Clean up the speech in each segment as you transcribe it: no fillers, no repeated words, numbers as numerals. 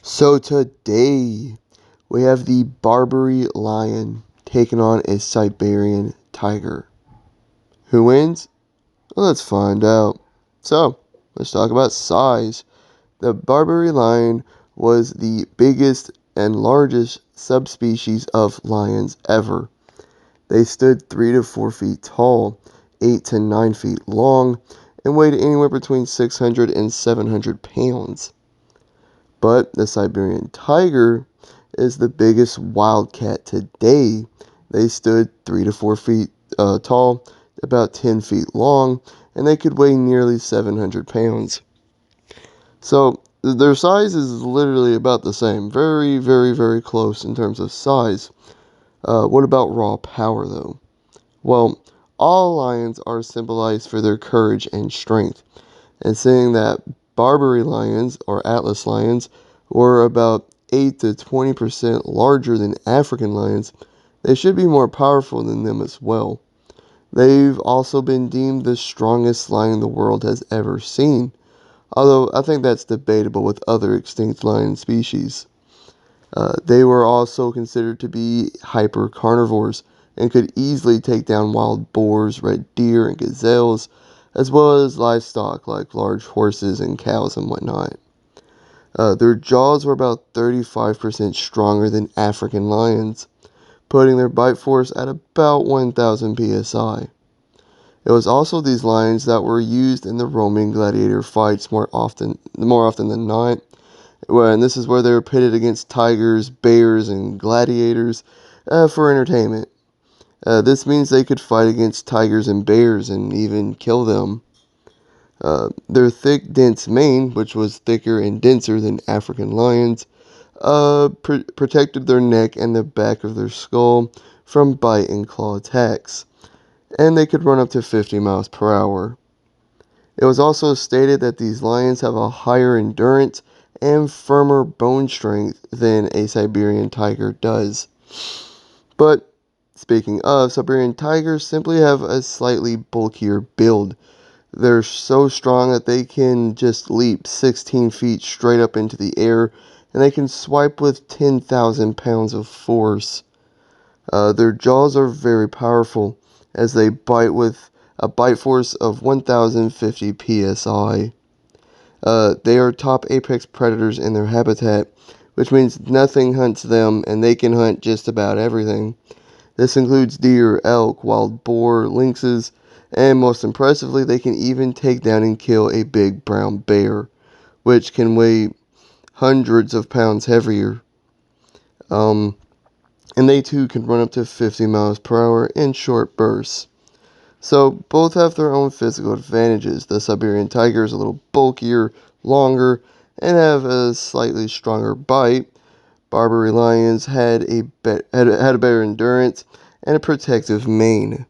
So today we have the Barbary lion taking on a Siberian tiger. Who wins? Well, let's find out. So, let's talk about size. The Barbary lion was the biggest and largest subspecies of lions ever. They stood 3 to 4 feet tall, 8 to 9 feet long, and weighed anywhere between 600 and 700 pounds. But the Siberian tiger is the biggest wildcat today. They stood 3 to 4 feet tall, about 10 feet long, and they could weigh nearly 700 pounds. So their size is literally about the same. Very, very, very close in terms of size. What about raw power, though? Well, all lions are symbolized for their courage and strength. And saying that Barbary lions, or Atlas lions, were about 8 to 20% larger than African lions, they should be more powerful than them as well. They've also been deemed the strongest lion the world has ever seen, although I think that's debatable with other extinct lion species. They were also considered to be hyper carnivores and could easily take down wild boars, red deer, and gazelles, as well as livestock like large horses and cows and whatnot. Their jaws were about 35% stronger than African lions, putting their bite force at about 1000 psi. It was also these lions that were used in the Roman gladiator fights more often than not, and this is where they were pitted against tigers, bears, and gladiators for entertainment. This means they could fight against tigers and bears and even kill them. Their thick, dense mane, which was thicker and denser than African lions, protected their neck and the back of their skull from bite and claw attacks, and they could run up to 50 miles per hour. It was also stated that these lions have a higher endurance and firmer bone strength than a Siberian tiger does. But speaking of, Siberian tigers simply have a slightly bulkier build. They're so strong that they can just leap 16 feet straight up into the air, and they can swipe with 10,000 pounds of force. Their jaws are very powerful, as they bite with a bite force of 1050 psi. They are top apex predators in their habitat, which means nothing hunts them, and they can hunt just about everything. This includes deer, elk, wild boar, lynxes, and most impressively, they can even take down and kill a big brown bear, which can weigh hundreds of pounds heavier. And they too can run up to 50 miles per hour in short bursts. So both have their own physical advantages. The Siberian tiger is a little bulkier, longer, and have a slightly stronger bite. Barbary lions had a better endurance and a protective mane.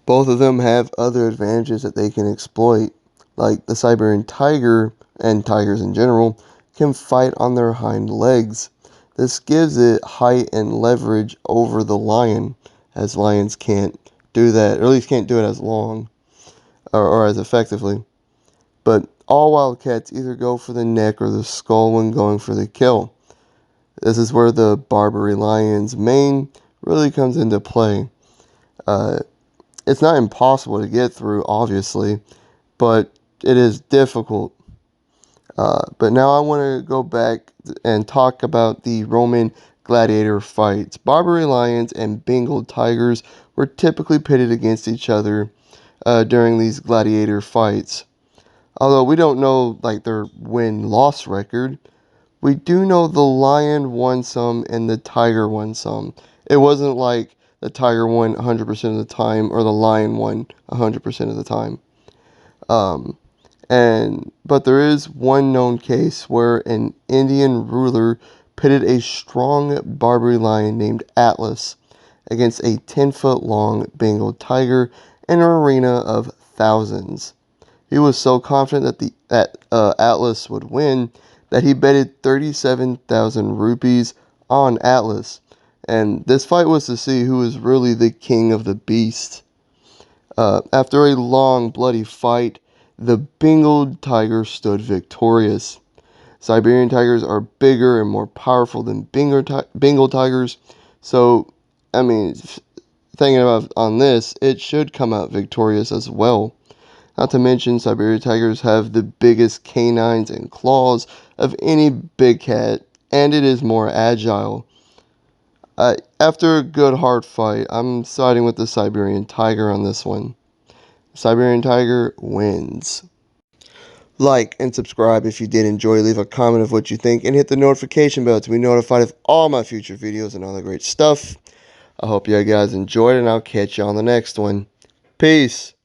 Both of them have other advantages that they can exploit, like the Siberian tiger, and tigers in general, can fight on their hind legs. This gives it height and leverage over the lion, as lions can't do that, or at least can't do it as long, or as effectively. But all wildcats either go for the neck or the skull when going for the kill. This is where the Barbary lion's mane really comes into play. Uh, it's not impossible to get through, obviously, but it is difficult. But now I want to go back and talk about the Roman gladiator fights. Barbary lions and Bengal tigers were typically pitted against each other during these gladiator fights. Although we don't know like their win-loss record, we do know the lion won some and the tiger won some. It wasn't like the tiger won 100% of the time or the lion won 100% of the time. Um, but there is one known case where an Indian ruler pitted a strong Barbary lion named Atlas against a 10-foot long Bengal tiger in an arena of thousands. He was so confident that Atlas would win that he betted 37,000 rupees on Atlas. And this fight was to see who was really the king of the beast. After a long, bloody fight, the Bengal tiger stood victorious. Siberian tigers are bigger and more powerful than Bengal tigers. So, I mean, thinking about on this, it should come out victorious as well. Not to mention, Siberian tigers have the biggest canines and claws of any big cat, and it is more agile. After a good hard fight, I'm siding with the Siberian tiger on this one. Siberian tiger wins. Like and subscribe if you did enjoy. Leave a comment of what you think and hit the notification bell to be notified of all my future videos and all that great stuff. I hope you guys enjoyed and I'll catch you on the next one. Peace.